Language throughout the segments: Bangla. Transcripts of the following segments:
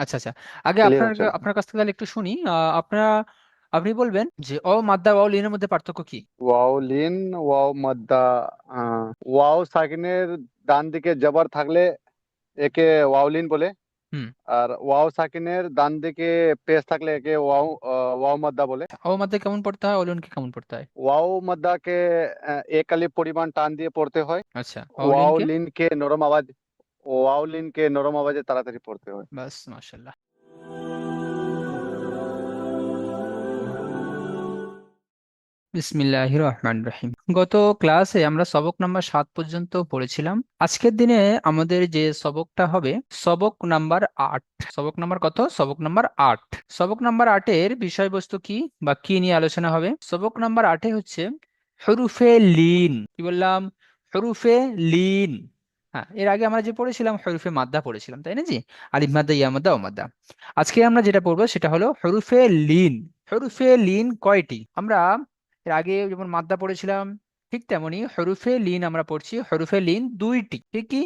আচ্ছা আচ্ছা, আগে ক্লিয়ার আপনার হচ্ছে না? আপনার কাছ থেকে তাহলে একটু শুনি। আপনি বলবেন যে অ মাদ্দা ওয়াও লিনের মধ্যে পার্থক্য কি? ওয়াও লিন, ওয়াও মাদ্দা। ওয়াও সাকিনের ডান দিকে জবর থাকলে একে ওয়াও লিন বলে। হুম। আর ওয়াও সাকিনের ডান দিকে পেশ থাকলে একে ওয়াও ওয়াও মাদ্দা বলে। অ মাদ্দা কেমন পড়তে হয়, অলিনকে কেমন পড়তে হয়? ওয়াও মাদ্দাকে এক আলিফ পরিমাণ টান দিয়ে পড়তে হয়। আচ্ছা, ওয়াও অলিনকে? লিনকে নরম আওয়াজ ওয়াও লিনকে নরম আওয়াজে তাড়াতাড়ি পড়তে হয়। বাস, মাশাল্লাহ। বিসমিল্লাহির রহমানির রহিম। গত ক্লাসে আমরা সবক নাম্বার 7 পর্যন্ত পড়েছিলাম। আজকের দিনে আমাদের যে সবকটা হবে সবক নাম্বার 8। সবক নাম্বার কত? সবক নাম্বার 8। সবক নাম্বার 8-এর বিষয়বস্তু কি বা কি নিয়ে আলোচনা হবে? সবক নাম্বার 8-এ হচ্ছে হরুফে লিন। কি বললাম? হরুফে লিন। হ্যাঁ, এর আগে আমরা যে পড়েছিলাম হরুফে মাদ্দা পড়েছিলাম, তাই না জি? আলিফ মাদ্দা, ইয়া মাদ্দা, ও মাদ্দা। আজকে আমরা যেটা পড়বো সেটা হলো হরুফে লিন। হরুফে লিন কয়টি? আমরা এর আগে যেমন মাদ্দা পড়েছিলাম, ঠিক তেমনি হরুফে লিন আমরা পড়ছি। হরুফে লিন দুইটি, ঠিক কি?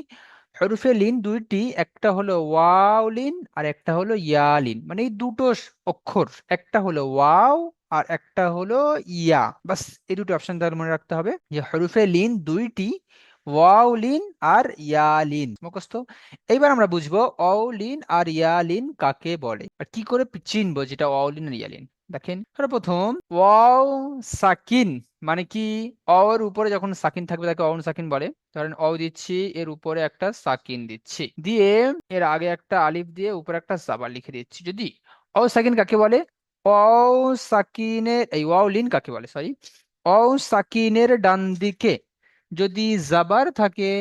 হরুফে লিন দুইটি, একটা হলো ওয়াও লিন আর একটা হলো ইয়া লিন। মানে এই দুটো অক্ষর, একটা হলো ওয়াও আর একটা হলো ইয়া। বাস, এই দুটো অপশন তাহলে মনে রাখতে হবে যে হরুফে লিন দুইটি, ওয়াও লিন আর ইয়া লিন। মুখস্থ। এইবার আমরা বুঝবো অও লিন আর ইয়া লিন কাকে বলে আর কি করে চিনবো যেটা ওয়াও লিন আর ইয়া লিন। দেখেন, প্রথম ওয়াও সাকিন মানে কি? অ এর উপরে যখন সাকিন থাকবে তাকে অন সাকিন বলে। ধরেন অ দিচ্ছি, এর উপরে একটা সাকিন দিচ্ছি, দিয়ে এর আগে একটা আলিফ দিয়ে উপরে একটা জাবার লিখে দিচ্ছি। যদি অ সাকিন কাকে বলে? অ সাকিনের এই ওয়াও লিন কাকে বলে, সরি, অ সাকিনের ডান দিকে যদি জাবার থাকে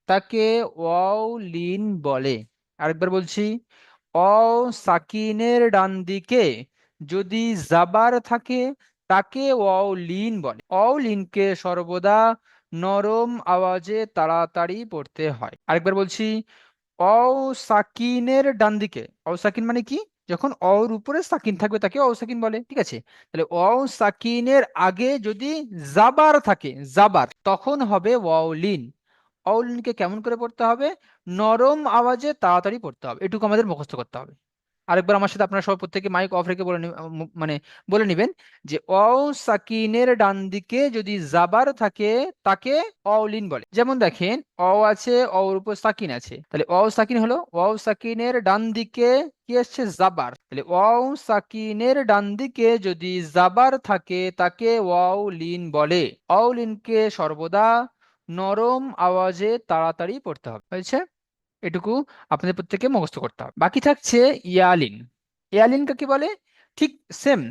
তাকে ওয়াও লিন বলে। আরেকবার বলছি, অ সাকিনের ডান দিকে যদি জাবার থাকে তাকে ওয়াও লিন বলে। ওয়াও লিনকে সর্বদা নরম আওয়াজে তাড়াতাড়ি পড়তে হয়। আরেকবার বলছি, অও সাকিনের ডান দিকে। অও সাকিন মানে কি? যখন অর উপরে সাকিন থাকবে তাকে অও সাকিন বলে, ঠিক আছে? তাহলে অও সাকিনের আগে যদি জাবার থাকে, জাবার, তখন হবে ওয়াও লিন। ওয়াও লিনকে কেমন করে পড়তে হবে? নরম আওয়াজে তাড়াতাড়ি পড়তে হবে, এটুকু আমাদের মুখস্থ করতে হবে। আরেকবার আমার সাথে আপনারা সব প্রত্যেকে মাইক অফ রেখে মানে বলে নিবেন যে অ সাকিনের ডান দিকে যদি জাবার থাকে তাকে অলিন বলে। যেমন দেখেন, অ আছে, অর উপর সাকিন আছে, তাহলে অ সাকিন হলো অ সাকিনের ডান দিকে কি আসছে? জাবার। তাহলে অ সাকিনের ডান দিকে যদি জাবার থাকে তাকে ওয়াউলিন বলে। অলিনকে সর্বদা নরম আওয়াজে তাড়াতাড়ি পড়তে হবে, হয়েছে? এটুকু আপনাদের প্রত্যেককে মুখস্থ করতে হবে। বাকি থাকছে ইয়ালিন। ইয়ালিন কাকে বলে? ঠিক সেম,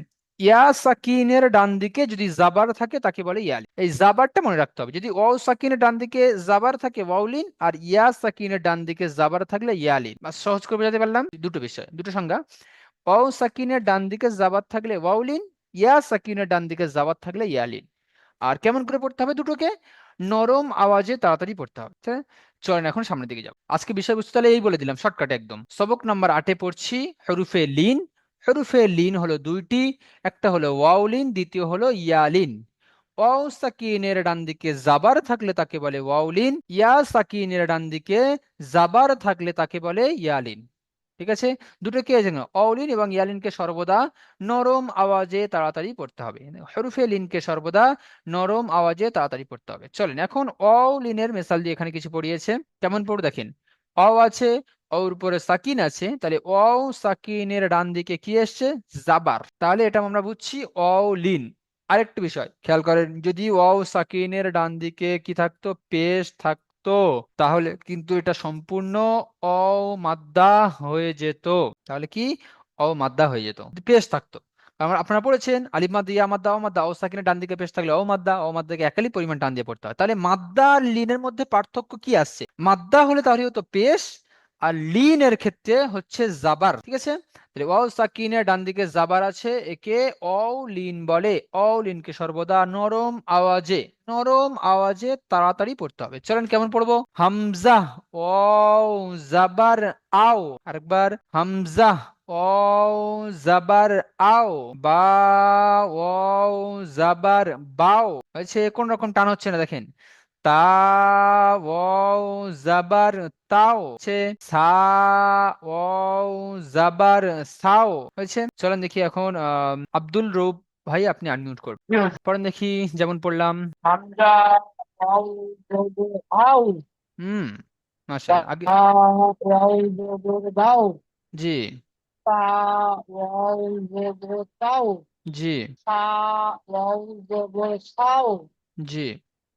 ইয়া সাকিনের ডান দিকে যদি জাবার থাকে তাকে বলে ইয়ালিন। এই জাবারটা মনে রাখতে হবে। যদি ওয়াও সাকিনের ডান দিকে জাবার থাকে ওয়াউলিন, আর ইয়া সাকিনের ডান দিকে জাবার থাকলে ইয়ালিন। বাস, সহজ করে বোঝাতে পারলাম। দুটো বিষয়, দুটো সংজ্ঞা। ওয়াও সাকিনের ডান দিকে জাবার থাকলে ওয়াউলিন, ইয়া সাকিনের ডান দিকে জাবার থাকলে ইয়ালিন। আর কেমন করে পড়তে হবে দুটোকে? নরম আওয়াজে তাড়াতাড়ি পড়তে হবে। ঠিক আছে? চলেন এখন সামনের দিকে যাও। আজকে বিষয়বস্তু তাহলে এই বলে দিলাম শর্টকাটে একদম। সবক নাম্বার 8-এ পড়ছি হরুফে লিন। হরুফে লিন হলো দুইটি, একটা হলো ওয়াউলিন, দ্বিতীয় হলো ইয়ালিন। ওয়াও সাকিনের ডান দিকে জাবার থাকলে তাকে বলে ওয়াউলিন, ইয়া সাকিনের ডান দিকে জাবার থাকলে তাকে বলে ইয়ালিন। ঠিক আছে? দুটোকে যেন অলিন এবং ইয়ালিনকে সর্বদা নরম আওয়াজে তাড়াতাড়ি পড়তে হবে। হরফে লিনকে সর্বদা নরম আওয়াজে তাড়াতাড়ি পড়তে হবে। চলেন এখন অলিনের মেসাল দিয়ে এখানে কিছু পড়িয়েছে, কেমন পড়ব দেখেন। অ আছে, ওর উপরে সাকিন আছে, তাহলে অ সাকিনের ডান দিকে কি এসছে? জাবার। তাহলে এটা আমরা বুঝছি অলিন। আরেকটা বিষয় খেয়াল করেন, যদি অ সাকিনের ডান দিকে কি থাকতো? পেশ থাকতো, তাহলে কিন্তু এটা সম্পূর্ণ অমাদ্দা হয়ে যেত। তাহলে কি? অমাদ্দা হয়ে যেত যদি পেশ থাকতো। কারণ আপনারা পড়েছেন আলিফ মাদ্দা, ইয়া মাদ্দা, ও মাদ্দা, ও সাকিনের ডান দিকে পেশ থাকলে অমাদ্দা, অমাদ্দাকে একালি পরিমাণ টান দিয়ে পড়তে হয়। তাহলে মাদ্দা আর লিনের মধ্যে পার্থক্য কি আসছে? মাদ্দা হলে তাহলে হতো পেশ, আর লিনের ক্ষেত্রে হচ্ছে জাবার। ঠিক আছে? তাহলে ওয়াও সাকিনের ডান দিকে জাবার আছে, একে অলিন বলে। অলিনকে সর্বদা নরম আওয়াজে, নরম আওয়াজে তাড়াতাড়ি পড়তে হবে। চলেন কেমন পড়বো। হামজা ওয়াও জাবার আও। আরেকবার, হামজা ওয়াও জাবার আও, বা ওয়াও জাবার বাও। হয়েছে? কোন রকম টান হচ্ছে না, দেখেন। তা, ওয়াও জাবার তাও হচ্ছে, সা, ওয়াও জাবার সাও হয়েছে। চলেন দেখি এখন আব্দুল রউফ ভাই আপনি আনমিউট করবেন, পড়েন দেখি। যেমন পড়লাম। হামজা ওয়াও জবর আও, হুম, মাশাআল্লাহ। আগে। দা ওয়াও জবর দাও, জি। তা ওয়াও জবর তাও, জি। সা ওয়াও জবর সাও, জি।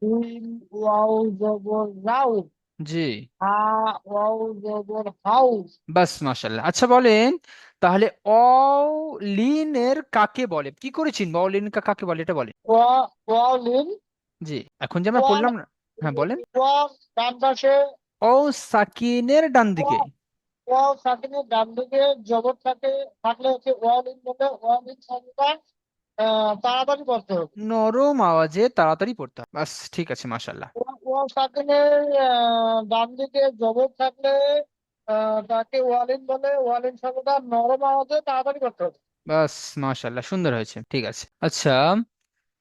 সিন ওয়াও জবর রাও, জি। হা ওয়াও জবর হাও। বাস, মাশাআল্লাহ। আচ্ছা বলেন তাহলে অলিনের কাকে বলে, কি করে চিনবো অলিন কাকে বলে এটা বলেন। ওয়ালিন, জি। এখন যে আমরা ওয়াল পড়লাম না। হ্যাঁ বলেন। ওয়াল ডান পাশে, ও সাকিনের ডান দিকে। ওয়াও সাকিনের ডান দিকে জবর থাকলে হচ্ছে ওয়ালিন বলে, ওয়ালিন শব্দটা তাড়াতাড়ি করতে হবে। নরম আওয়াজে তাড়াতাড়ি পড়তে হবে, বাস ঠিক আছে, মাশাআল্লাহ। ওয়াও সাকিনের ডান দিকে জবর থাকলে তাকে ওয়ালিন বলে, ওয়ালিন শব্দটা নরম আওয়াজে তাড়াতাড়ি করতে হবে। বাস, মাশাআল্লাহ, সুন্দর হয়েছে, ঠিক আছে। আচ্ছা,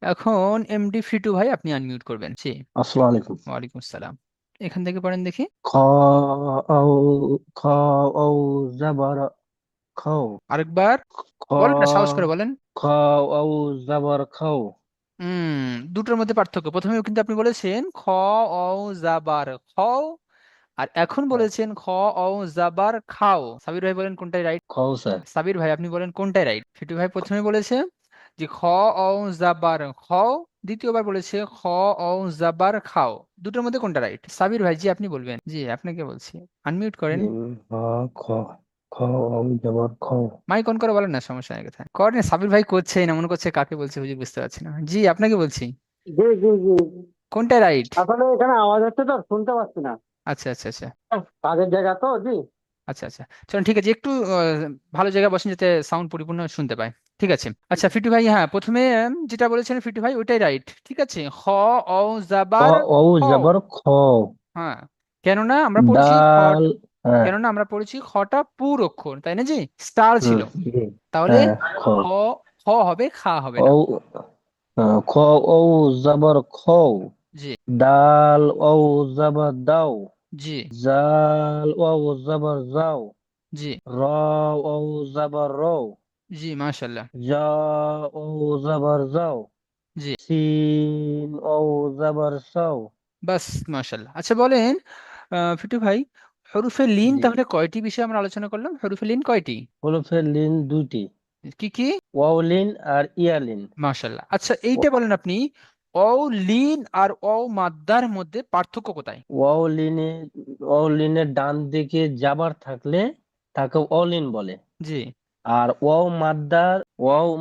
এখন এমডি ফিটু ভাই আপনি আনমিউট করবেন। জি। আসসালামু আলাইকুম। ওয়ালাইকুম আসসালাম। এখান থেকে পড়েন দেখি। খ আউ খ আউ জাবার খাও। আরেকবার খ বলেন না, সাহস করে বলেন। খ আউ জাবার খাও। হুম, দুটোর মধ্যে পার্থক্য। প্রথমেও কিন্তু আপনি বলেছেন খ অ জাবার খ, আর এখন হ্যাঁ, বলেছেন খ অ জাবার খাও। সাবির ভাই বলেন কোনটাই রাইট। খাও স্যার। সাবির ভাই আপনি বলেন কোনটাই রাইট। ফিটু ভাই প্রথমে বলেছে যে খ অ জাবার খ, দ্বিতীয়বার বলেছে খ অ জাবার খাও। দুটোর মধ্যে কোনটা রাইট? সাবির ভাই জি আপনি বলবেন। জি আপনাকে বলছি, আনমিউট করেন। খ খ খ আউ জাবার খাও। মাইক অন করে বলেন না, সমস্যা নেই, কথা করেন। সাবির ভাই করছে না, মনে করছে কাকে বলছে হুজুর বুঝতে পারছি না। জি আপনাকে বলছি, জি জি জি, কোনটা রাইট? আসলে এখানে আওয়াজ হচ্ছে তো শুনতে পাচ্ছি না। আচ্ছা আচ্ছা আচ্ছা। কাজের জায়গা তো, জি। আচ্ছা আচ্ছা, চলুন ঠিক আছে, একটু ভালো জায়গায় বসেন যাতে সাউন্ড পরিপূর্ণ শুনতে পায়। ঠিক আছে। আচ্ছা ফিটু ভাই, হ্যাঁ প্রথমে যেটা বলেছেন ফিটু ভাই ওইটাই রাইট, ঠিক আছে। খ অ খ জাবার আউ খ। জাবার খাও। হ্যাঁ, কেননা আমরা পড়েছি খ, ডাল। হ্যাঁ। কেননা আমরা পড়েছি খটা পুর অক্ষর, তাই না? জি, স্টার ছিল। জি। তাহলে হ্যাঁ, খ খ, খ হবে, খা হবে না। আউ খ আউ জাবার খাও। জি। ডাল আউ জাবার দাও। জি। জাল ওয়াও জাবার যাও। জি। র ওয়াও জাবার রও। জি মাশাল্লাহ। জা ওয়াও জাবার যাও। জি। সিন ওয়াও জাবার সাও। বাস, মাশাল্লাহ। আচ্ছা বলেন ফিটু ভাই, হরফে লিন জি। তাহলে কয়টি বিষয় আমরা আলোচনা করলাম? হরফে লিন কয়টি, হরফে লিন দুইটি। কি কি? ওয়াও লিন আর ইয়া লিন। মাশাল্লাহ। আচ্ছা এইটা বলেন আপনি, অ লিন আর অ মাদ্দার মধ্যে পার্থক্য কোথায়? ওয়াও লিনে ওয়াও লিনের ডান দিকে জাবার থাকলে তাকে ওয়াও লিন বলে। জি। আর ওয়াও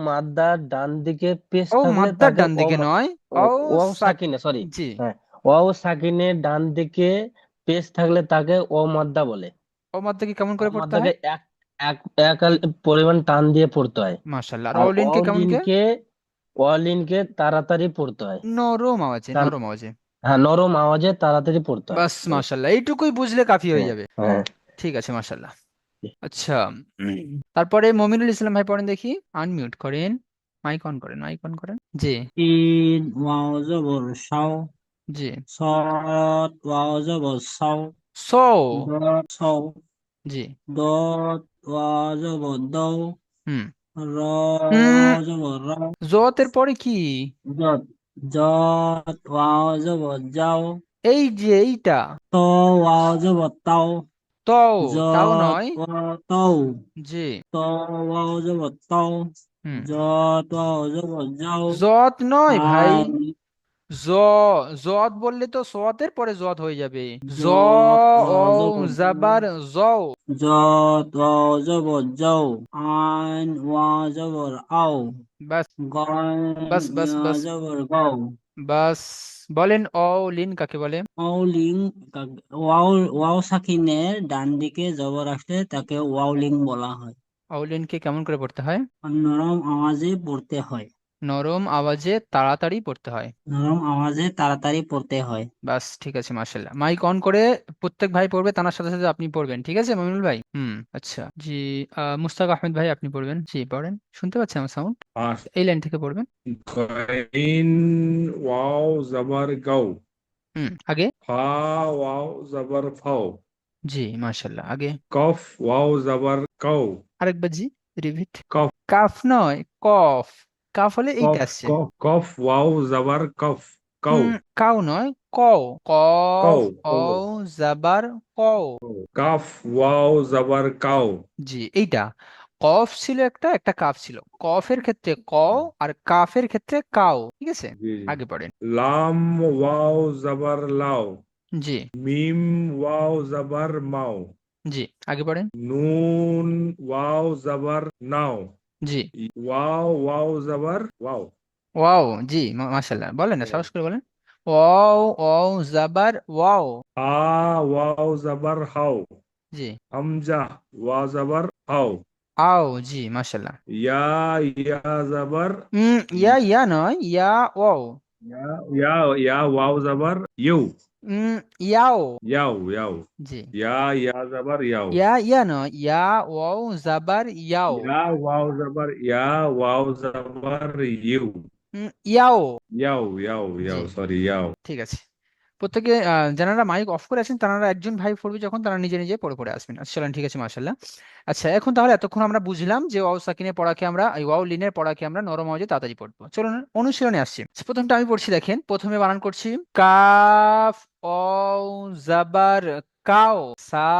মাদ্দার ডান দিকে পেশ ও থাকলে মাদ্দার তাকে ডান দিকে নয়, ও ওয়াও সাক। সাকিনে, সরি। জি। হ্যাঁ, ওয়াও সাকিনের ডান দিকে পেশ থাকলে তাকে ওয়াও মাদ্দা বলে। ও মাদ্দা কি কেমন করে ওয়াও পড়তে মাদ্দাকে হয়? এক এক এক পরিমাণ টান দিয়ে পড়তে হয়। মাশাল্লাহ। আর আর অ লিনকে কেমন কে? ওয়াও লিনকে তাড়াতাড়ি পড়তে হয়। নরম আওয়াজে, কারণ নরম আওয়াজে। হ্যাঁ, নরম আওয়াজে তাড়াতাড়ি পড়তে হয়। বাস মাশাল্লাহ, এইটুকুই বুঝলে কাফি হয়ে হ্যাঁ, যাবে। হ্যাঁ। ঠিক আছে, মাশাল্লাহ। আচ্ছা, তারপরে মমিনুল ইসলাম ভাই পড়েন দেখি। আনমিউট করেন, মাইক অন করেন, মাইক অন করেন। জি। সিন ওয়াও জবর সাও, জি। সৎ ওয়াও জবর সাও, সো। দত সাও, জি। দত ওয়াও জবর দাও, হুম। র হুম, ওয়াও জবর রাও, জতের পরে কি? জত জত ওয়াও জবর যাও, এই যে এইটা, তো ওয়াও জবর তাও, তও, তাও জত নয়। ওয়াও তাও, জি। তো ওয়াও জবর তাও, হুম, জত ওয়াও জবর যাও, জত নয় ভাই। আইন জ, জত বললে তো সতের পরে জত হয়ে যাবে। জ জত ও ওয়াও জবর যাও, জাবার জও। জত ওয়াও জবর যাও, আইন ওয়াও জবর আও, বাস, গইন বাস বাস ইয়া বাস জবর গাও। বাস। বলেন অ লিন কাকে বলে? ওয়াউলিং, ওয়াও ওয়াও সাকিনের ডান দিকে জবর আসলে তাকে ওয়াউলিং বলা হয়। অলিনকে কেমন করে পড়তে হয়? আর নরম আওয়াজে পড়তে হয়। নরম আওয়াজে তাড়াতাড়ি পড়তে হয়। নরম আওয়াজে তাড়াতাড়ি পড়তে হয়। বাস ঠিক আছে, মার্শাল্লাহ। মাইক অন করে প্রত্যেক ভাই পড়বে, তার সাথে সাথে আপনি পড়বেন, ঠিক আছে মমিনুল ভাই? আচ্ছা জি। মুস্তাক আহমেদ ভাই আপনি পড়বেন, জি পড়েন, শুনতে পাচ্ছেন আমার সাউন্ড? আর এই লাইন থেকে পড়বেন। গাইন ওয়াও জাবার গাও। আগে। ফা ওয়াও জবর ফাও, জি মাশাল্লাহ, আগে। কফ ওয়াও জবর কাও, আরেকবার জি, রিপিট। কফ কাফ নয়, কফ। কাফ হলে এইটা কফ আসছে। কফ কফ ওয়াও জবর কফ, কাও কাউ নয়, কও। কাও কফ ও কাও, জাবার কও। কাফ ওয়াও জবর কাও। জি, এইটা কফ ছিল একটা, একটা কাফ ছিল। কফের ক্ষেত্রে কও, আর কাফের ক্ষেত্রে কাও, ঠিক আছে। জি জি। আগে পড়েন। লাম ওয়াও জবর লাও, জি। মিম ওয়াও জবর মাও, জি, আগে পড়েন। নুন ওয়াও জবর নাও, জি। ওয়াও ওয়াও জবর ওয়াও, ওয়াও। জি, মাশাল্লাহ, বলেন না, সাহস করে বলেন। ওয়াও ওয়াও জাবার ওয়াও। হা ওয়াও জবর হাও, জি। হামজা ওয়া জবর হাও, আও। জি মাশাল্লাহ। ইয়া ইয়া জবর ইয়া ইয়া নয়, ইয়া ওয়াও। ইয়া ইয়া ইয়া ওয়াও জবর ইউ, ইয়াও। ইয়াও ইয়াও, জি। ইয়া জবর ইয়াও, ইয়া ইয়া নয়, ইয়া ওয়াও জাবার ইয়াও। ইয়া ওয়াও জবর ইয়া, ওয়াও জবর ইউ, ইয়াও। ইয়াও জি, ইয়াও, সরি ইয়াও। ঠিক আছে। প্রত্যেকে যারা মাইক অফ করে আছেন তারা, একজন ভাই পড়বে যখন, তারা নিজে নিজে পড়ে পড়ে আসবেন। আচ্ছা চলেন, ঠিক আছে মাশাল্লাহ। আচ্ছা, এখন তাহলে এতক্ষণ আমরা বুঝলাম যে ওয়াও সাকিনের পড়াকে আমরা, এই ওয়াও লিনের পড়াকে আমরা নরম আওয়াজে তাড়াতাড়ি পড়বো। চলুন অনুশীলনে আসছি। আচ্ছা, প্রথমটা আমি পড়ছি, দেখেন। প্রথমে বানান করছি, কাফ ওয়াও জাবার কাও, সা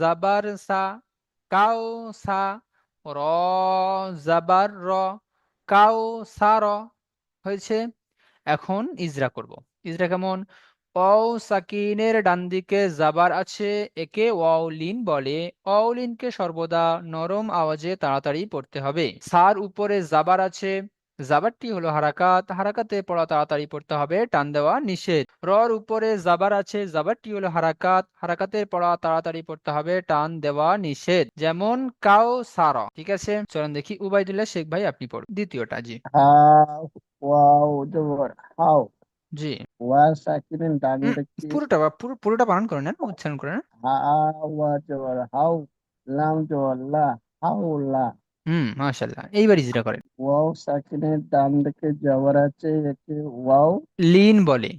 জাবার সা, কাও সা, র জাবার র, কাও সা র। হয়েছে। এখন ইজরা করব। ইজরা কেমন? ওয়াও সাকিনের ডান দিকে জাবার আছে, একে ওয়াউলিন বলে। ওয়াউলিনকে সর্বদা নরম আওয়াজে তাড়াতাড়ি পড়তে হবে। সার উপরে জাবার আছে, জাবারটি হলো হারাকাত, হারাকাতে পড়া তাড়াতাড়ি পড়তে হবে, টান দেওয়া নিষেধ। রর উপরে জাবার আছে, জাবারটি হলো হারাকাত, হারাকাতে পড়া তাড়াতাড়ি পড়তে হবে, টান দেওয়া নিষেধ। যেমন কাউ সারা। ঠিক আছে, চলেন দেখি, উবাইদুল্লাহ শেখ ভাই আপনি পড়ুন দ্বিতীয়টা। জি। হাউ ওয়াও জবর হাউ, জি। ওয়া সাকিনের ডান দিকে পুরোটা বানান করে নেন, উচ্চারণ করে নেন। হা, ওয়া জবর হাউ, লাম জবর লা, হাউলা। মাশাল্লাহ, এইবার ইজরা করেন। ওয়াও সাকিনের ডান দিকে জবর আছে, একে ওয়াও লিন বলে।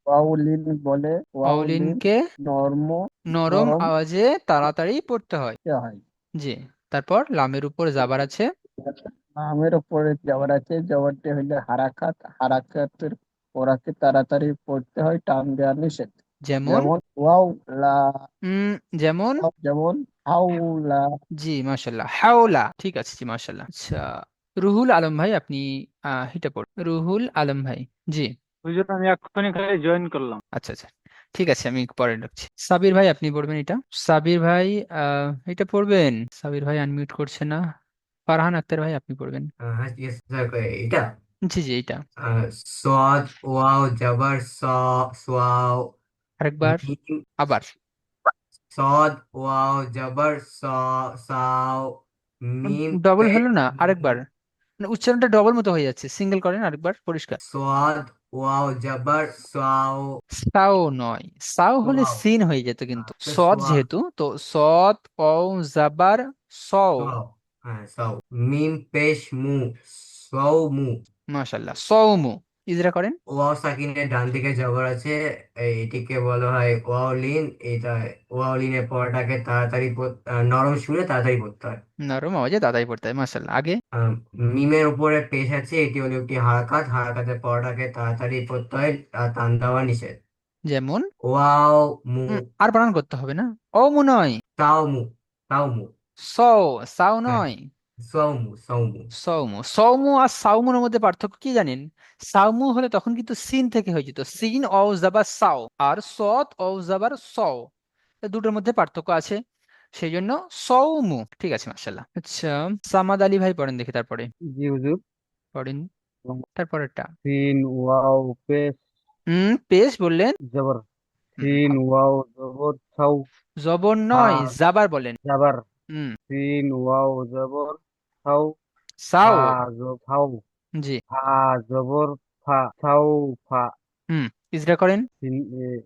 ওয়াউলিন বলে। ওয়াউলিন অলিনকে নরম নরম নরম আওয়াজে তাড়াতাড়ি পড়তে হয়। তে হয়। জি। তারপর লামের উপর জাবার আছে। আমের উপরে জবর আছে, জবরটি হইলে হারাকাত, হারাকাতের ওরাকে তাড়াতাড়ি পড়তে হয়, টান দেওয়া নিষেধ। যেমন যেমন ওয়াও লা, যেমন যেমন হাউলা। জি মাশাল্লাহ, হাওলা। ঠিক আছে, জি মাশাল্লাহ। আচ্ছা, রুহুল আলম ভাই আপনি এটা পড়ুন, রুহুল আলম ভাই। জি। হুজুর আমি এক্ষুনি খালি জয়েন করলাম। আচ্ছা আচ্ছা, ঠিক আছে, আমি পরে রাখছি। সাবির ভাই আপনি পড়বেন এটা। সাবির ভাই এটা পড়বেন। সাবির ভাই আনমিউট করছে না। ফারহান আক্তার ভাই আপনি পড়বেন। হ্যাঁ ইয়েস স্যার, এটা জি জি, এটা। সোয়াদ ওয়াও জবর স, সোয়াও। আরেকবার। মিম আবার। সদ ওয়াও জবর স, সাও। মিম ডবল পেশ হলো না, মু, আরেকবার। মানে উচ্চারণটা ডবল মতো হয়ে যাচ্ছে, সিঙ্গেল করেন আরেকবার পরিষ্কার। সোয়াদ ওয়াও জবর সাও, সাও নয়, সাও হলে সোয়াও। সিন হয়ে যেত, কিন্তু তো সদ সোয়া, যেহেতু, তো সদ ও জাবার সও। সোয়াও, হ্যাঁ সাও। মিম পেশ মু, সৌ মু। মাশাল্লাহ, সৌমু। ইজরা করেন। ওয়াও সাকিনের ডান দিকে জবর আছে, এটিকে বলা হয় ওয়াওলিন। এটা ওয়াওলিনের পড়াটাকে তাড়াতাড়ি নরম সুরে তাড়াতাড়ি পড়তে হয়। নরম আওয়াজে দাদাই পড়তে হয়, মাশাল্লাহ। আগে। আহ, মিমের উপরে পেশ আছে, এটি হলো একটি হারাকাত, হারাকাতের পড়াটাকে তাড়াতাড়ি পড়তে হয়, আর টান দেওয়া নিষেধ। যেমন ওয়াও মু, আর বানান করতে হবে না। ও মু নয়, তাও মু, তাও মু। সও। সাও হ্যাঁ, নয়, সৌমু সৌমু। সৌমু। সৌমু আর সাউমুর মধ্যে পার্থক্য কি জানেন? সাউমু হলে তখন কিন্তু সিন থেকে হয়ে যেত, সিন ও জাবার সাও, আর সৎ ও জাবার সও। এই দুটোর মধ্যে পার্থক্য আছে, সেই জন্য সৌমু। ঠিক আছে মাশাল্লাহ। আচ্ছা, সামাদ আলী ভাই পড়েন দেখি, তারপরে জি হুজুর। পড়েন তারপরেরটা। সিন ওয়াও পেশ পেশ বললেন। জবর, হুম, সিন ওয়াও জবর ছাউ, জবর হা নয়, জাবার বলেন। জাবার, হুম। সিন ওয়াও জবর ছাউ, সাও। ফা ফাউ, জি। ফা জবর ফা, ছাউ ফা। হুম। ইজরা করেন।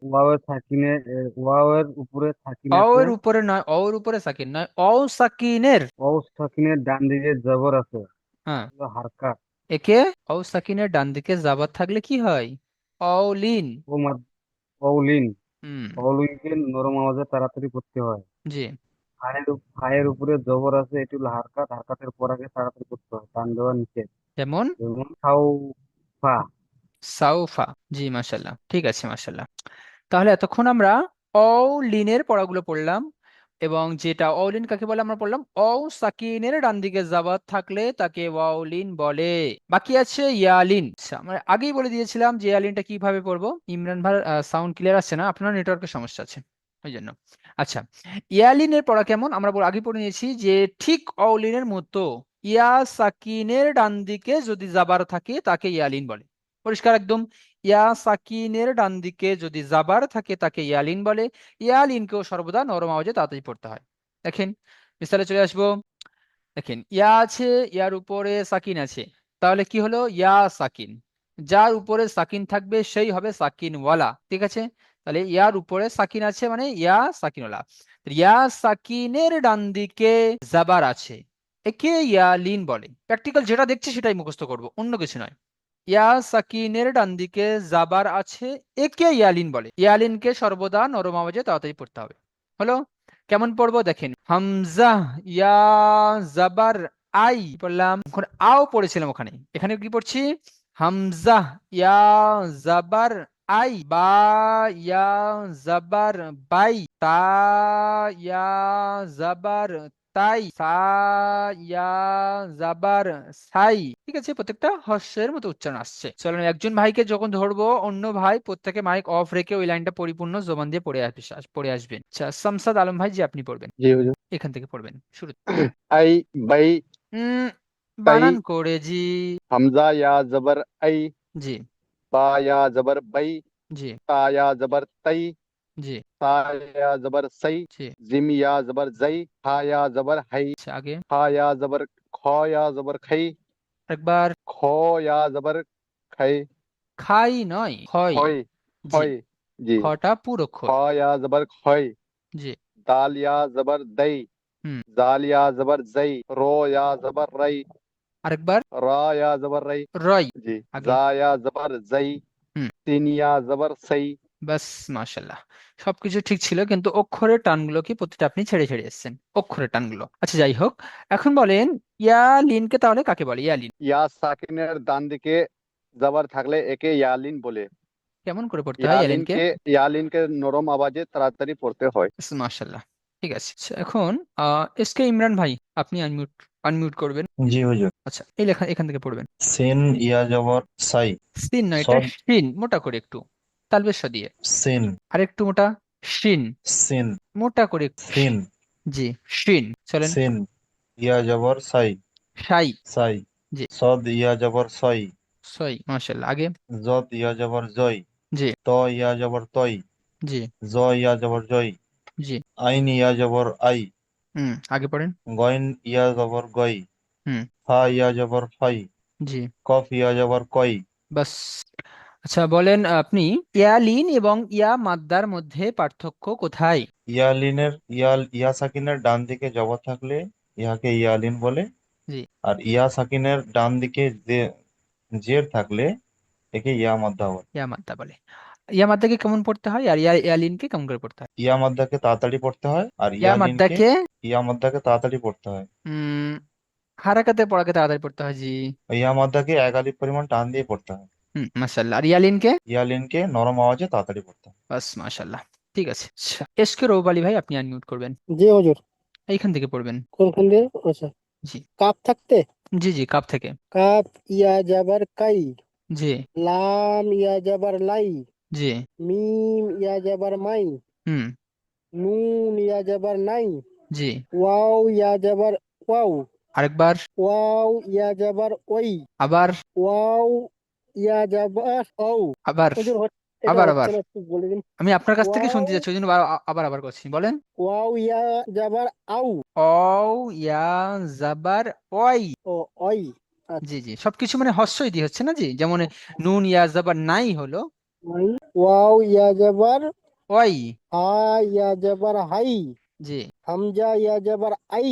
ওয়াওয়ের সাকিনে, ওয়াওয়ের উপরে সাকিন অ আছে, এর উপরে নয়, অ এর উপরে সাকিন নয়, অ সাকিনের। ওয়াও সাকিনের ডান দিকে জবর আছে, হ্যাঁ, হারকা। একে অ সাকিনের ডান দিকে জাবার থাকলে কি হয়? অলিন। ও মাদ, অলিন হুম। অলিনকে নরম আওয়াজে তাড়াতাড়ি পড়তে হয়। জি। ফায়ের উপরে জবর আছে, এটি হলো হারকাত, হারকাতের পর আগে তাড়াতাড়ি পড়তে হয়, টান দেওয়া নিষেধ। যেমন যেমন সাউফা। সাউফা। জি, মাশাল্লাহ, ঠিক আছে, মাশাল্লাহ। তাহলে এতক্ষণ আমরা অলিনের পড়াগুলো পড়লাম, এবং যেটা অলিন কাকে বলে আমরা পড়লাম, সাকিনের ডান দিকে জাবাত থাকলে তাকে ওয়াউলিন বলে। বাকি আছে ইয়ালিন। আচ্ছা, আমরা আগেই বলে দিয়েছিলাম যে ইয়ালিনটা কিভাবে পড়বো। ইমরান ভাই সাউন্ড ক্লিয়ার আসছে না, আপনার নেটওয়ার্কের সমস্যা আছে ওই জন্য। আচ্ছা, ইয়ালিনের পড়া কেমন আমরা আগে পড়ে নিয়েছি যে ঠিক অলিনের মতো ইয়া সাকিনের ডান দিকে যদি জাবার থাকে তাকে ইয়ালিন বলে। পরিষ্কার একদম। ইয়া সাকিনের ডান দিকে যদি জাবার থাকে তাকে ইয়ালিন বলে। ইয়ালিনকেও সর্বদা নরম আওয়াজে তাড়াতাড়ি পড়তে হয়। দেখেন, মিসালে চলে আসবো। দেখেন, ইয়া আছে, ইয়ার উপরে সাকিন আছে, তাহলে কি হলো, ইয়া সাকিন। যার উপরে সাকিন থাকবে সেই হবে সাকিন ওয়ালা, ঠিক আছে। তাহলে ইয়ার উপরে সাকিন আছে মানে ইয়া সাকিন ওয়ালা। ইয়া সাকিনের ডান দিকে জাবার আছে, একে ইয়ালিন বলে। প্র্যাকটিক্যাল যেটা দেখছি সেটাই মুখস্থ করব, অন্য কিছু নয়। ইয়া সাকিনের ডান দিকে জাবার আছে, একে ইয়ালিন বলে। ইয়ালিনকে সর্বদা নরম আওয়াজে তাড়াতাড়ি পড়তে হবে। হলো? কেমন পড়বো দেখেন, হামজা ইয়া জাবার আই পড়লাম, ওখানে আও পড়েছিলাম, ওখানে এখানে কি পড়ছি, হামজা ইয়া জাবার আই, বা ইয়া জাবার বাই, তা ইয়া জাবার তাই, সা ইয়া জাবার সাই। ঠিক আছে, প্রত্যেকটা হর্ষের মতো উচ্চারণ আসছে। চলেন, একজন ভাইকে যখন ধরবো অন্য ভাই প্রত্যেকে মাইক অফ রেখে ওই লাইনটা পরিপূর্ণ জবান দিয়ে পড়ে আসবেন। আচ্ছা, শামসাদ আলম ভাই, জি আপনি পড়বেন, জি হুজুর। এখান থেকে পড়বেন শুরু। আই, বাই, উম তাই, বানান করে, জি। हमजा या जबर आई, জি। बा या जबर बई, জি। ता या जबर तई, জি। सा या जबर सई, জি। जिम या जबर जई, हा या जबर हई, আচ্ছা, আগে हा या जबर खौ या जबर खई, একবার। खौ या जबर खई, খাই নয়, ক্ষয়। खई, জি, खई, जी, খটা পুরো অক্ষর। खौ या जबर खई, জি। दाल या जबर दई, হুম। जाल या जबर जई, रो या जबर रई, আরেকবার। रा या जबर रई, রয়। जी, আগে। जा या जबर जई, হুম। तीन या जबर सई। বাস, মাশাল্লাহ, সবকিছু ঠিক ছিল, কিন্তু অক্ষরের টানগুলো কি প্রতিটা আপনি ছেড়ে ছেড়ে এসেছেন, অক্ষরের টানগুলো। আচ্ছা, যাই হোক, এখন বলেন ইয়ালিনকে তাহলে কাকে বলে, ইয়ালিন ইয়া সাকিনের ডান দিকে জবর থাকলে একে ইয়ালিন বলে। কেমন করে পড়তে হয় ইয়ালিনকে? ইয়ালিনকে নরম আওয়াজে তাড়াতাড়ি পড়তে হয়। মাশাল্লাহ, ঠিক আছে। আচ্ছা, এখন এস কে ইমরান ভাই, আপনি আনমিউট আনমিউট করবেন। জি হুজুর। আচ্ছা, এই লেখা এখান থেকে পড়বেন। সিন ইয়া জবর সাই, সিন নয়, এটা সদ শিন, মোটা করে একটু, তালবেশ দিয়ে। সিন, আর একটু মোটা, শিন, সিন, মোটা করে একটু, সিন, জি, শিন। চলেন, সিন ইয়া জবর সাই, সাই। সাই, জি। সদ ইয়া জবর সই, সই, মাশাল্লাহ, আগে। জদ ইয়া জবর জয়, জি। ত ইয়া জবর তই, জি। জ ইয়া জবর জয়, জি। আইন ইয়া জবর আই, আগে পড়েন। গইন ইয়া জবর গই, হুম। ফা ইয়া জবর ফাই, জি। কফ ইয়া জবর কই। বাস। আচ্ছা, বলেন আপনি, ইয়ালিন এবং ইয়া মাদ্দার মধ্যে পার্থক্য কোথায়? ইয়া সাকিনের ডান দিকে জবর থাকলে ইহাকে ইয়ালিন বলে, জি। আর ইয়া সাকিনের ডান দিকে জের থাকলে একে ইয়া মাদ্দা বলে। ইয়া মাদ্দা বলে। ইয়া মাদ্দাকে কেমন পড়তে হয়, আর ইয়ালিনকে কেমন করে পড়তে হয়? ইয়া মাদ্দাকে তাড়াতাড়ি পড়তে হয়, আর ইয়া মাদ্দাকে ইয়া মাদ্দাকে তাড়াতাড়ি পড়তে হয়। উম হারাকাতে পড়াকে তাড়াতাড়ি পড়তে হয়, জি। ইয়া মাদ্দাকে এক আলিফ পরিমাণ টান দিয়ে পড়তে হয়। মাশাআল্লাহ। আর ইয়ালিনকে? ইয়ালিনকে নরম আওয়াজে তাড়াতাড়ি পড়তে হয়। বাস, মাশাআল্লাহ, ঠিক আছে। আচ্ছা, এস কে রৌব আলী ভাই, আপনি আনমিউট করবেন, জি হুজুর। এইখান থেকে পড়বেন। কোনখান দিয়ে? আচ্ছা, জি। কাপ থাকতে জি। জি, কাপ থেকে। কাপ ইয়া জাবার কাই, জি। লাম ইয়া জাবার লাই, জি। মিম ইয়া জাবার মাই, হুম। নুন ইয়া জাবার নাই, জি। ওয়াও ইয়া জাবার ওয়াও, আরেকবার। ওয়াও ইয়া জাবার ওই, আবার। ওয়াও ইয়া জাবার ও। আবার। হুজুর এটা আবার। হচ্ছে আবার। না, একটু বলে দিন। আমি আপনার কাছ থেকে ওয়াও শুনতে চাচ্ছি, ওই জন্য আবার আবার করছি, বলেন। ওয়াও ইয়া জাবার আউ, অ ইয়া জাবার ওই। ও ওই। জি। আচ্ছা, জি, সবকিছু মানে হর্ষই দিয়ে হচ্ছে না, জি, যেমন নুন ইয়া জাবার নাই হলো ওই। ওয়াও ইয়া জাবার ওই। হা, ইয়া জাবার হাই, জি। হামজা ইয়া জাবার আই,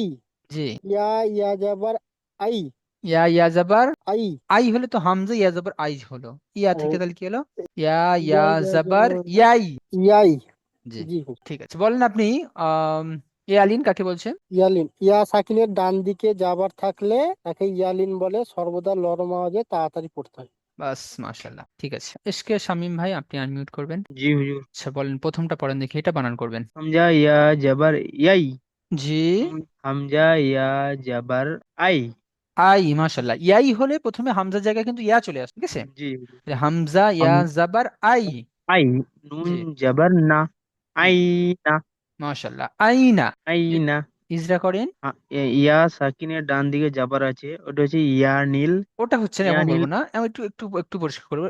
জি। ইয়া ইয়া জাবার আই, ইয়া ইয়া জাবার আই আই হলে তো হামজা, ইয়া জাবার আই হলো। ইয়া ও থেকে তাহলে কি হলো? ইয়া ইয়া ইয়া ইয়া জাবার জাবার ইয়াই। ইয়াই। জি, জি ঠিক আছে, বলেন আপনি। আম এ আলিন কাকে বলছে? ইয়ালিন, ইয়া সাকিনের ডান দিকে যাবার থাকলে তাকে ইয়ালিন বলে, সর্বদা নরম আওয়াজে তাড়াতাড়ি পড়তে হয়। বাস, মাশাল্লাহ, ঠিক আছে। এসকে শামীম ভাই, আপনি আনমিউট করবেন। জি হুজুর। আচ্ছা, বলেন, প্রথমটা পড়েন দেখি, এটা বানান করবেন। হামজা ইয়া জাবার ইয়াই। জি, হামজা ইয়া জাবার আই। আই, মাশাল্লাহ। ইয়াই হলে প্রথমে হামজার জায়গায় কিন্তু ইয়া চলে আসে, ঠিক আছে? জি হুজুর। তাহলে হামজা ইয়া হাম জাবার আই। আই, নুন জি, জাবার না, হুম, আই না, মাশাল্লাহ, আইনা। আই ই- না। ইজরা করেন। ইয়া সাকিনের ডান দিকে জাবার আছে, ওটা হচ্ছে ইয়া নীল। ওটা হচ্ছে না, ইয়া এমন নীল। বলবো না, আমি একটু একটু একটু পরিষ্কার করবো।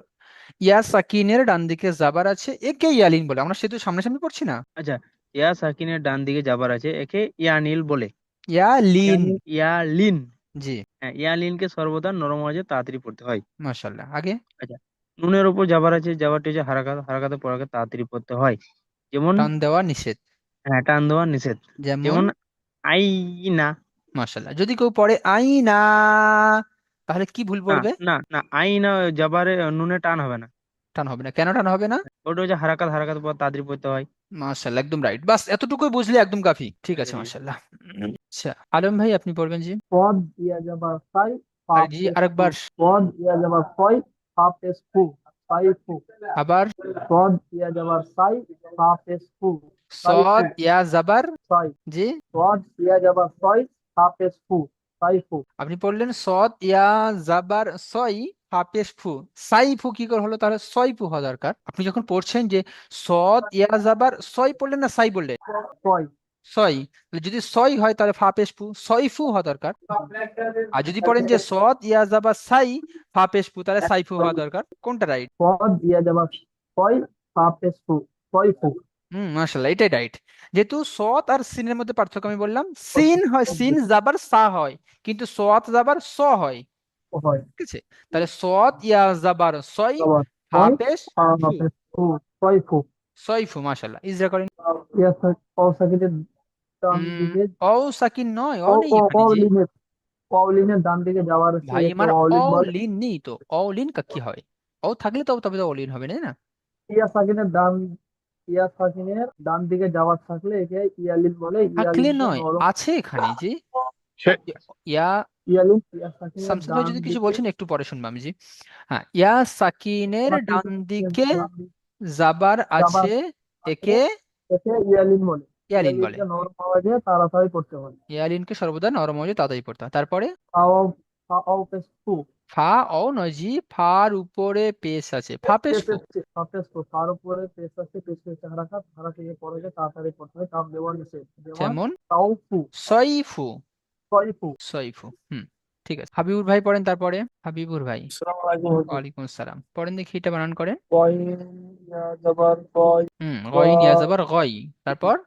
ইয়া সাকিনের ডান দিকে জাবার আছে, একে ইয়ালিন বলে। আমরা সেতু সামনাসামনি পড়ছি না। আচ্ছা, ইয়া সাকিনের ডান দিকে জাবার আছে, একে ইয়া নীল বলে। ইয়ালিন। ইয়া লিন। জি, হ্যাঁ, ইয়া লিনকে সর্বদা নরম আওয়াজে তাড়াতাড়ি পড়তে হয়। মাশাল্লাহ, আগে। আচ্ছা, নুনের উপর জাবার আছে, জাবারটি হচ্ছে হারাকাত, হারাকাতে পড়াকে তাড়াতাড়ি পড়তে হয়। যেমন, টান দেওয়া নিষেধ। হ্যাঁ, টান দেওয়া নিষেধ। যেমন, যেমন আই না। মাশাল্লাহ। যদি কেউ পড়ে আইনা, তাহলে কি ভুল না পড়বে? না না, আই না, জাবারে নুনে টান হবে না। টান হবে না, কেন টান হবে না? ওটা হচ্ছে হারাকাত, হারাকাতে পর তাড়াতাড়ি পড়তে হয়। মাশাল্লাহ, একদম রাইট। বাস এতটুকুই বুঝলে একদম কাফি। ঠিক আচ্ছা আছে, জি। মাশাল্লাহ। আচ্ছা, আলম ভাই, আপনি পড়বেন জি। পদ ইয়া যাবার সাই, আর পা জি, পেশ ফু। আরেকবার। পদ ইয়া যাবার ফয়, পা পেশ ফু, সাই ফু। আবার। পদ ইয়া যাবার সাই, পা পেশ ফু, সাই ফু। সদ ইয়া জাবার। সাই। জি, পদ ইয়া যাবার সয়, পা পেশ ফু, সাই ফু। আপনি পড়লেন সদ ইয়া জাবার সই হাফেজ ফু। সাইফু কি করে হলো? তাহলে সয়ফু হওয়া দরকার। আপনি যখন পড়ছেন যে সদ ইয়া জাবার সই পড়লেন না সাই বললেন? সয়। সই। তাহলে যদি সই হয় তাহলে ফাপেশ ফু, সইফু হওয়া দরকার। আর যদি পড়েন যে সদ ইয়া জাবার সাই ফাপেশ ফু, তাহলে সাইফু হওয়া দরকার। কোনটা রাইট? পদ ইয়া যাবার সয়, পা পেশ ফু, সয় ফু। মাশাআল্লাহ, এটাই রাইট। যেহেতু সৎ আর সিনের মধ্যে পার্থক্য আমি বললাম, সিন হয় সিন জাবার সা হয়, কিন্তু সৎ জাবার স হয়, হয়। ঠিক আছে? তাহলে সৎ ইয়া জাবার সই যাবার সয়, হাফেজ পা ফু, পেশ ফু, সয় ফু। সইফু। মাশাআল্লাহ, ইজরা করেন। ইয়া সাকিনের ডান উম দিকে, অ সাকিন নয়, অ ও নেই ও এখানে জি। অলিনের, অলিনের ডান দিকে যাওয়ার আছে, ভাই একে আমার অলিন বলে। অলিন নেই তো, অলিন কা কি হয়? ও থাকলে তো তবে তো অলিন হবে, না? ইয়া সাকিনের ডান, ইয়া সাকিনের ডান দিকে যাওয়ার থাকলে একে ইয়ালিন বলে, থাকলে ইয়ালিনকে নয়, নরম। আছে এখানে জি। সে- ইয়া ইয়ালিন ইয়া সাকিনের শামসুল ভাই ডান যদি কিছু দিকে, বলছেন একটু পরে শুনবো আমি জি। হ্যাঁ, ইয়া সাকিনের ডান সাকিনের দিকে ডান দিকে জাবার যাবার আছে, থাকলে একে একে ইয়ালিন বলে। ইয়ালিন বলে। ইয়ালিনকে নরম আওয়াজে তাড়াতাড়ি করতে হয়। ইয়ালিনকে সর্বদা নরম হয়ে তাড়াতাড়ি পড়তে হয়। তারপরে পাও, পাও পেশ ফু। ফা অ নয় জি, ফার উপরে পেশ আছে, ফা পেশ ফু। পেশ ফু, তার উপরে পেশ আছে, পেশ পেশে হারাকাত, হারাকে পরে তাড়াতাড়ি করতে হয়, কাম দেওয়া নিষেধ। যেমন যেমন তাও ফু, সইফু। সয় ফু। সইফু, ঠিক আছে। হাবিবুর ভাই পড়েন তারপরে। হাবিবুর ভাই, আসসালামু আলাইকুম হুজুর। ওয়ালাইকুম আসসালাম, পড়েন দেখি, এটা বানান করেন। কইন ইয়া যাবার কয়, গয় নিয়ে যাবার গয়। তারপর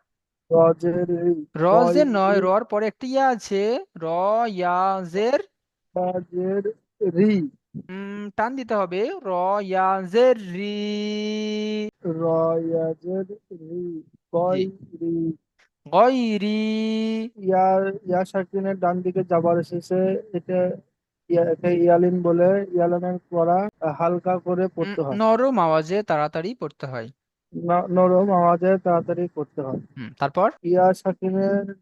রজের কয়, রজের নয়, রর পরে একটা ইয়া আছে, র ইয়াজের। রাজের রি, টান দিতে হবে, র ইয়াজের রি। রয়াজের রি, জি, কয় রি। গয়রি। ইয়া সাকিনের ডান দিকে যাবার এসেছে, এটা একে ইয়ালিন বলে। ইয়ালিনের পড়া হালকা করে পড়তে হয়, নরম আওয়াজে তাড়াতাড়ি পড়তে হয়। নরম আওয়াজে তাড়াতাড়ি পড়তে হয়। তারপর ইয়া সাকিনের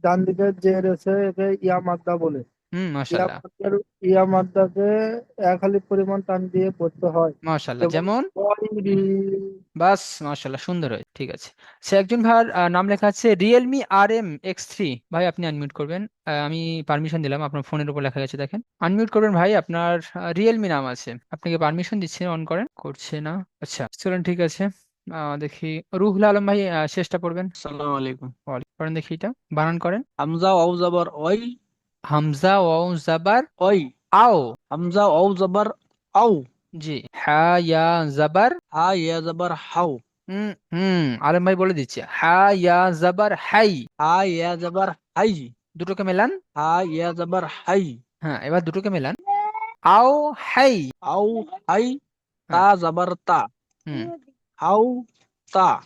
ডান দিকে যে রয়েছে একে ইয়া মাদ্দা বলে। ইয়া মাশাল্লাহ, মাদ্দার, ইয়া মাদ্দাকে এক হালি পরিমাণ টান দিয়ে পড়তে হয়। মাশাল্লাহ। যেমন যেমন, কয়রি। বাস, মাশাল্লাহ, সুন্দর হয়, ঠিক আছে। সে একজন ভাইয়ের নাম লেখা আছে Realme RM X3। ভাই আপনি আনমিউট করবেন। আমি পারমিশন দিলাম, আপনার ফোনের উপর লেখা গেছে দেখেন। আনমিউট করবেন ভাই, আপনার রিয়েলমি নাম আছে, আপনাকে পারমিশন দিচ্ছে, অন করেন, করছে না। আচ্ছা চলুন, ঠিক আছে। দেখি, রুহুল আলম ভাই শেষটা পড়বেন। আসসালামু আলাইকুম। করেন দেখি, এটা বানান করেন। হামজা ওয়াও জাবার ওই, হামজা ওয়াও জাবার ওই। আও। হামজা ওয়াও জাবার আও। জি, হা ইয়া জাবার। হা ইয়া জাবার হাও। আলম ভাই বলে দিচ্ছে, হা ইয়া জাবার হাই। হা ইয়া জাবার হাই। দুটোকে মেলান। হা ইয়া জাবার হাই। হ্যাঁ, এবার দুটোকে মেলান। আও হাই। আও হাই। তা হ্যাঁ, জাবার তা। হুম হাও তা।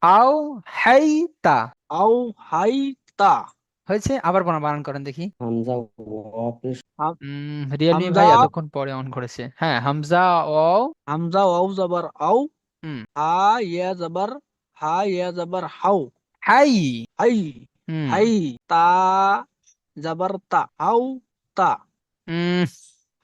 আও হাই তা। আও হাই তা। হয়েছে? আবার বানান করেন দেখি। হামজা ওয়াও পেশ হাম- রিয়েলমি হামজা ভাই এতক্ষণ পরে অন করেছে। হ্যাঁ, হামজা ও। হামজা ওয়াও জবর আও, হুম। হা ইয়া জবর হা ইয়া জবর হাউ, হাই। হাই, হুম। হাই, তা জবর তা, হাউ তা, উম,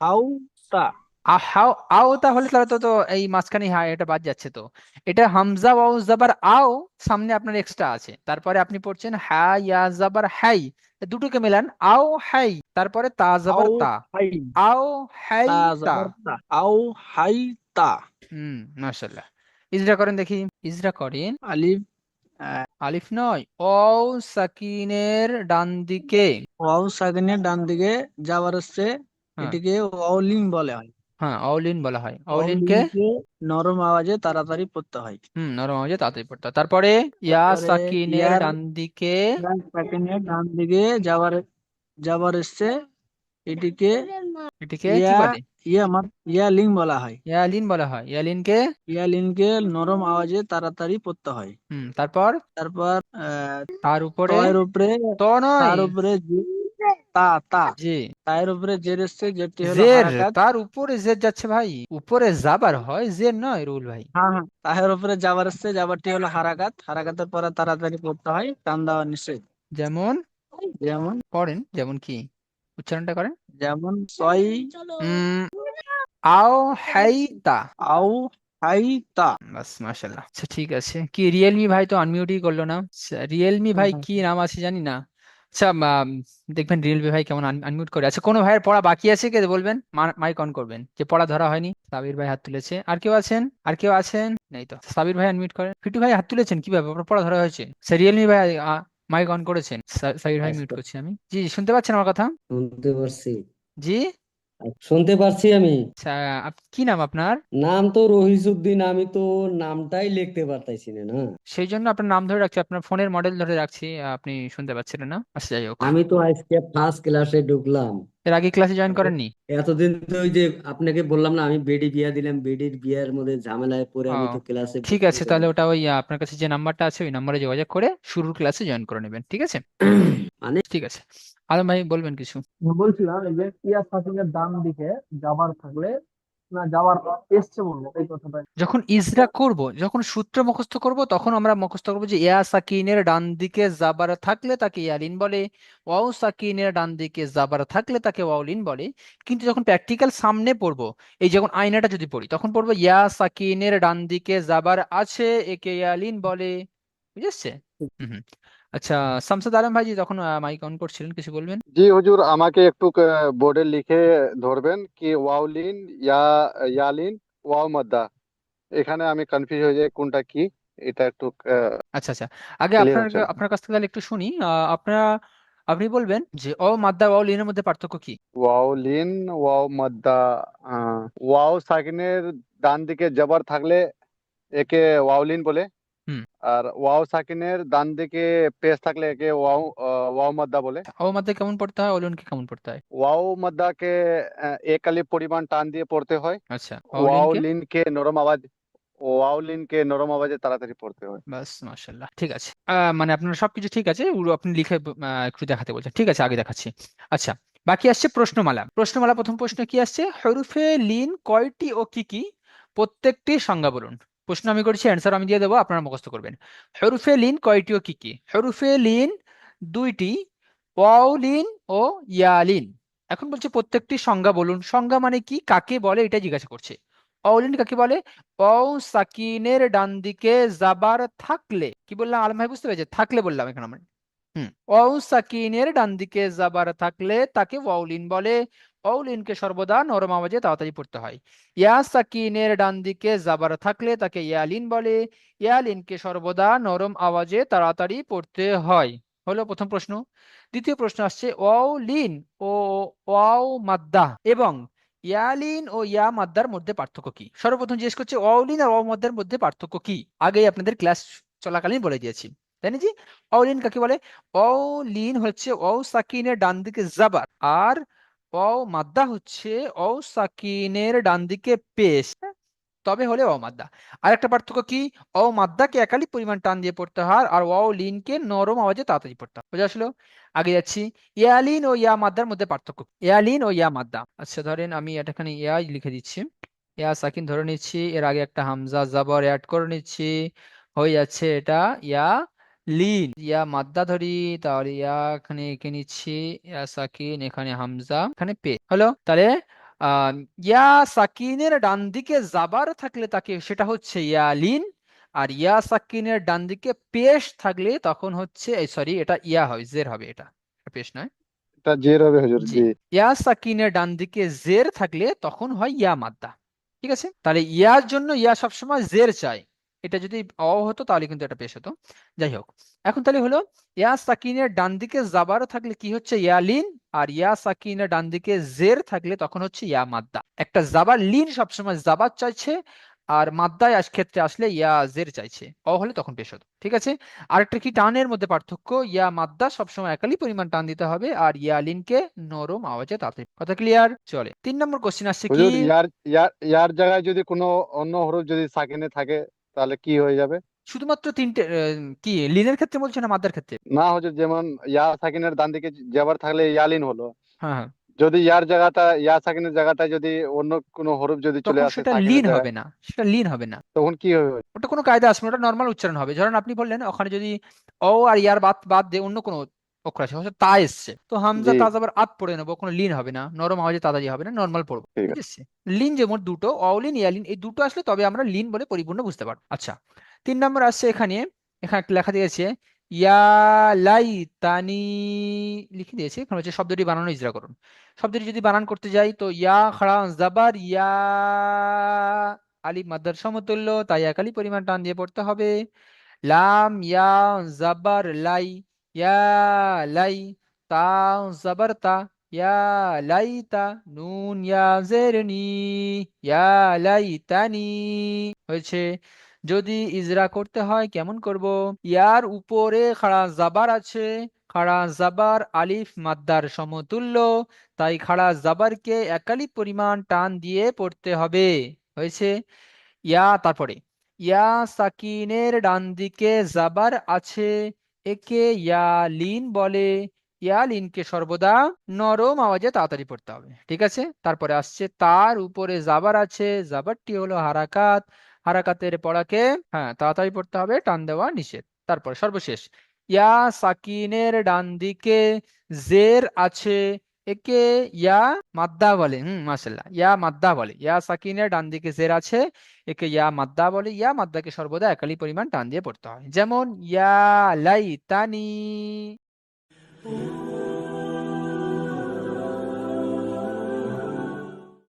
হাউ তা। হাও আও তাহলে তাহলে তো এই মাঝখানে হ্যাঁ এটা বাদ যাচ্ছে তো। এটা হামজা ওয়াও জাবার আও, সামনে আপনার এক্সট্রা আছে, তারপরে আপনি পড়ছেন হা ইয়া জাবার হাই, এই দুটোকে মেলান আও হাই, তারপরে তা জাবার আও তা, হাই, আও হাই তা তা। জবর তা, আও হাই তা। মাশাআল্লাহ। ইজরা করেন দেখি, ইজরা করেন। আলিফ, আহ, আলিফ নয়, ও সাকিনের ডান দিকে। ওয়াও সাকিনের ডান দিকে যাওয়ার হচ্ছে, হ্যাঁ, এটিকে ওয়াওলিন বলে হয়। হ্যাঁ, অলিন বলা হয়। অলিনকে ওয়াওলিনকে নরম আওয়াজে তাড়াতাড়ি পড়তে হয়। নরম আওয়াজে তাড়াতাড়ি পড়তে হয়। তারপরে ইয়া তারপরে সাকিনের ইয়ার ডান দিকে। ইয়ার সাকিনের ডান দিকে যাওয়ার যাওয়ার হচ্ছে, এটিকে এটিকে কি ইয়া বলে? ইয়ালিন বলা হয়। ইয়ালিন বলা হয়। ইয়ালিনকে। ইয়ালিনকে নরম আওয়াজে তাড়াতাড়ি পড়তে হয়। তারপর তারপর তার উপরে। তয়ের উপরে, তো নয়, তার উপরে তা তা, জি, তায়ের উপরে জের এসছে, যেটি হলো জের। হারাকাত। তার উপরে জের যাচ্ছে ভাই, উপরে জাবার হয়, জের নয় রুল ভাই। হ্যাঁ হ্যাঁ, তাহের উপরে যাবার এসছে, যাবারটি হলো হারাকাত, হারাকাতের পরে তাড়াতাড়ি পড়তে হয়, টান দেওয়া নিষেধ। যেমন যেমন পড়েন, যেমন কি উচ্চারণটা করেন। যেমন সই, উম আও হাইতা। আও হাই তা। বাস, মাশাআল্লাহ। আচ্ছা ঠিক আছে। কি রিয়েলমি ভাই তো আনমিউটই করলো না। রিয়েলমি ভাই কি নাম আছে জানি না। আচ্ছা, দেখবেন রিয়েলমি ভাই কেমন আনমিউট করে। আচ্ছা, কোনো ভাইয়ের পড়া বাকি আছে কে বলবেন, মাইক অন করবেন, যে পড়া ধরা হয়নি। সাবির ভাই হাত তুলেছে। আর কেউ আছেন? আর কেউ আছেন? নেই তো। সাবির ভাই আনমিউট করেন। ফিটু ভাই হাত তুলেছেন, কিভাবে আপনার পড়া ধরা হয়েছে? স্যার রিয়েলমি ভাই মাইক অন করেছেন। সাবির ভাই মিউট আচ্ছা, করছি আমি। জি, শুনতে পাচ্ছেন আমার কথা? শুনতে পারছি, জি। শুনতে পারছি আমি। আচ্ছা, কি নাম আপনার? নাম তো রহিসউদ্দিন, আমি তো নামটাই লিখতে পারতাইছি না না। সেই জন্য আপনার নাম ধরে রাখছি, আপনার ফোনের মডেল ধরে রাখছি, আপনি শুনতে পাচ্ছিলেন না। আচ্ছা, যাই হোক। আমি তো আজকে ফার্স্ট ক্লাসে ঢুকলাম। এর আগে ক্লাসে জয়েন এত- করেননি? এতদিন তো ওই যে আপনাকে বললাম না, আমি বেডি বিয়া দিলাম, বেডির বিয়ার মধ্যে ঝামেলায় পড়ে ও, আমি তো ক্লাসে ঠিক ঢুকতেই আছে, পারি তাহলে ওটা ওই আপনার কাছে যে নাম্বারটা আছে ওই নাম্বারে যোগাযোগ করে শুরুর ক্লাসে জয়েন করে নেবেন, ঠিক আছে? মানে ঠিক আছে। আলম ভাই বলবেন কিছু? বলছিলাম এই যে ইয়া সাকিনের ডান দিকে যাবার থাকলে, না যাবার এসছে বলবো এই কথাটা। যখন ইজরা করব, যখন সূত্র মুখস্থ করব, তখন আমরা মুখস্থ করব যে ইয়া সাকিনের ডান দিকে জাবার থাকলে তাকে ইয়ালিন বলে, ওয়াও সাকিনের ডান দিকে জাবার থাকলে তাকে ওয়াউলিন বলে। কিন্তু যখন প্র্যাকটিক্যাল সামনে পড়বো, এই যখন আয়নাটা যদি পড়ি, তখন পড়বো ইয়া সাকিনের ডান দিকে জাবার আছে, একে ইয়ালিন বলে। বুঝেছে? হুম, হুম। আচ্ছা, শামসুদ আলম ভাইজি তখন মাইক অন করছিলেন, কিছু বলবেন? জি হুজুর, আমাকে একটু বোর্ডে লিখে ধরবেন কি ওয়াওলিন, ইয়া, ইয়ালিন, ওয়াও মাদ্দা। এখানে আমি কনফিউজ হয়ে যাই কোনটা কি। এটা একটু আচ্ছা, আচ্ছা। আগে ক্লিয়ার আপনার হচ্ছে না। আপনার কাছ থেকে তাহলে একটু শুনি। আপনি বলবেন যে অ মাদ্দা ওয়াও লিনের মধ্যে পার্থক্য কি? ওয়াওলিন, ওয়াও মাদ্দা। ওয়াও সাকিনের ডান দিকে জবর থাকলে একে ওয়াওলিন বলে। হুম। আর ওয়াও সাকিনের ডান দিকে পেশ থাকলে একে ওয়াও মাদ্দা বলে। অ মাদ্দা কেমন পড়তে হয়, অলিনকে কেমন পড়তে হয়? ওয়াও মাদ্দাকে এক আলিফ পরিমাণ টান দিয়ে পড়তে হয়। আচ্ছা, ওয়াও অলিনকে? লিনকে নরম আওয়াজ, ওয়াও লিনকে নরম আওয়াজে তাড়াতাড়ি পড়তে হয়। বাস, মাশাআল্লাহ, ঠিক আছে। মানে আপনার সবকিছু ঠিক আছে, আপনি লিখে একটু দেখাতে বলছেন, ঠিক আছে, আগে দেখাচ্ছি। আচ্ছা, বাকি আসছে প্রশ্নমালা। প্রশ্নমালা প্রথম প্রশ্ন কি আসছে, হরফে লিন কয়টি ও কি কি? প্রত্যেকটি সংজ্ঞা বলুন। প্রশ্ন আমি করছি, অ্যান্সার আমি দিয়ে দেবো, আপনারা মুখস্থ করবেন। হরফে লিন কয়টি ও কি কি? হরফে লিন দুইটি, ওয়াও লিন ও ইয়া লিন। এখন বলছে প্রত্যেকটি সংজ্ঞা বলুন। সংজ্ঞা মানে কি, কাকে বলে, এটা জিজ্ঞাসা করছে। অলিন কাকে বলে? অও সাকিনের ডান দিকে জাবার থাকলে, কি বললাম আলম ভাই, বুঝতে পেরেছে? থাকলে বললাম এখানে আমরা। অও সাকিনের ডান দিকে জাবার থাকলে তাকে ওয়াউলিন বলে। ওয়াউলিনকে সর্বদা নরম আওয়াজে তাড়াতাড়ি পড়তে হয়। ইয়া সাকিনের ডান দিকে জাবার থাকলে তাকে ইয়ালিন বলে। ইয়ালিনকে সর্বদা নরম আওয়াজে তাড়াতাড়ি পড়তে হয়। হলো প্রথম প্রশ্ন। দ্বিতীয় প্রশ্ন আসছে, ওয়াউলিন ও ওয়াও মাদ্দা এবং ইয়ালিন ও ইয়া মাদ্দার মধ্যে পার্থক্য কি? সর্বপ্রথম জিজ্ঞেস করছে ওয়াউলিন আর ওয়াও মাদ্দার মধ্যে পার্থক্য কি। আগেই আপনাদের ক্লাস চলাকালীন বলে দিয়েছি, তাই না জি? অলিন কাকে বলে? অলিন হচ্ছে ও সাকিনের ডান দিকে জাবার, আর ও মাদ্দা হচ্ছে ও সাকিনের ডান দিকে পেশ। তবে হলে ওয়াও মাদ্দা। আরেকটা পার্থক্য কি, ওয়াও মাদ্দাকে একালি পরিমাণ টান দিয়ে পড়তে হয়, আর ওয়াও লিনকে নরম আওয়াজে তাড়াতাড়ি পড়তে হয়। বোঝা আসলো? আগে যাচ্ছি। ইয়ালিন ও ইয়া মাদ্দার মধ্যে পার্থক্য। ইয়ালিন ও ইয়া মাদ্দা, আচ্ছা ধরেন আমি এখানে ইয়া লিখে দিচ্ছি, ইয়া সাকিন ধরে নিচ্ছি, এর আগে একটা হামজা জাবর অ্যাড করে নিচ্ছি, হয়ে যাচ্ছে এটা ইয়া লিন। ইয়া মাদ্দা ধরি, তাহলে ইয়া এখানে এঁকে নিচ্ছি, ইয়া সাকিন, এখানে হামজা, এখানে পে হলো। তাহলে আহ ইয়া সাকিনের ডান দিকে জাবার থাকলে তাকে সেটা হচ্ছে ইয়া লিন, আর ইয়া সাকিনের ডান দিকে পেশ থাকলে তখন হচ্ছে, সরি এটা ইয়া হবে, জের হবে, এটা পেশ নয়। এটা জের হবে হুজুর, জি, জি। ইয়া সাকিনের ডান দিকে জের থাকলে তখন হয় ইয়া মাদ্দা। ঠিক আছে, তাহলে ইয়ার জন্য ইয়া সবসময় জের চাই, এটা যদি অ হতো তাহলে কিন্তু এটা পেশ হতো। যাই হোক, এখন তাহলে হলো ইয়া সাকিনের ডান দিকে জাবার থাকলে কি হচ্ছে ইয়া লিন, আর ইয়া সাকিনের ডান দিকে জের থাকলে তখন হচ্ছে ইয়া মাদ্দা। একটা জাবার লিন সবসময় জাবার চাইছে, আর মাদ্দায় ক্ষেত্রে আসলে ইয়া জের চাইছে, অ হলে তখন পেশ হতো। ঠিক আছে, আরেকটা কি টানের মধ্যে পার্থক্য, ইয়া মাদ্দা সবসময় একালি পরিমাণ টান দিতে হবে, আর ইয়া লিনকে নরম আওয়াজে তাড়াতাড়ি। কথা ক্লিয়ার? চলে 3 নম্বর কোশ্চেন আসছে কি, হুজুর ইয়ার ইয়ার ইয়ার জায়গায় যদি কোনো অন্য হরফ যদি সাকিনে থাকে তাহলে কি হয়ে যাবে? শুধুমাত্র তিনটে কি লিনের ক্ষেত্রে বলছে না মাদ্দার ক্ষেত্রে? না হুজুর, যেমন ইয়া সাকিনের ডান দিকে জাবার থাকলে ইয়ালিন হলো, হ্যাঁ হ্যাঁ, যদি ইয়ার জায়গাটা ইয়া সাকিনের জায়গাটা যদি অন্য কোনো হরফ যদি চলে তখন আসে সেটা লিন সাকিনের হবে জায়গায়, না, সেটা লিন হবে না। তখন কি হবে? ওটা কোনো কায়দা আসবে না, ওটা নর্মাল উচ্চারণ হবে। ধরেন আপনি বললেন ওখানে যদি অ আর ইয়ার বাদ বাদ দিয়ে অন্য কোনো অক্ষর আসে, হয়তো তা এসছে, তো হামজা জি, তা আবার আত পড়ে নেবো, কোনো লিন হবে না, নরম আওয়াজে তাড়াতাড়ি হবে না, নর্মাল পড়বো। ঠিক ঠিক আছে। আছে, লিন যেমন দুটো, অলিন ইয়ালিন, এই দুটো আসলে তবে আমরা লিন বলে পরিপূর্ণ বুঝতে পারবো। আচ্ছা, 3 নম্বর আসছে এখানে, এখানে একটা লেখা দিয়েছে ইয়া লাই তানি, লিখে দিয়েছে, এখানে হচ্ছে শব্দটি বানানো ইজরা করুন। শব্দটি যদি বানান করতে যাই তো ইয়া খাড়া জাবার ইয়া, আলিফ মাদ্দার সমতুল্য, তাই একালি পরিমাণ টান দিয়ে পড়তে হবে। লাম ইয়া জাবার লাই, ইয়া লাই, তা জাবার তা, ইয়া লাইতা, নুন ইয়া জের নি, ইয়া লাইতানি। হয়েছে। যদি ইজরা করতে হয় কেমন করব, ইয়ার উপরে খাড়া জাবার আছে, খাড়া জাবার আলিফ মাদ্দার সমতুল্য, তাই খাড়া জাবারকে একালি পরিমাণ টান দিয়ে পড়তে হবে। হয়েছে। ইয়া তারপরে ইয়া সাকিনের ডান দিকে জাবার আছে, একে ইয়া লিন বলে, ইয়া লিনকে সর্বদা নরম আওয়াজে তাড়াতাড়ি পড়তে হবে। ঠিক আছে, তারপরে আসছে তার উপরে জাবার আছে, জাবারটি হলো হারাকাত, হারাকাতের পড়াকে হ্যাঁ তাড়াতাড়ি পড়তে হবে, টান দেওয়া নিষেধ। তারপরে সর্বশেষ ইয়া সাকিনের ডান দিকে জের আছে, একে ইয়া মাদ্দা বলে। মাশাআল্লাহ, ইয়া মাদ্দা বলে। ইয়া সাকিনের ডান দিকে জের আছে, একে ইয়া মাদ্দা বলে। ইয়া মাদ্দাকে সর্বদা একালি পরিমাণ টান দিয়ে পড়তে হয়, যেমন ইয়া লাইতানি।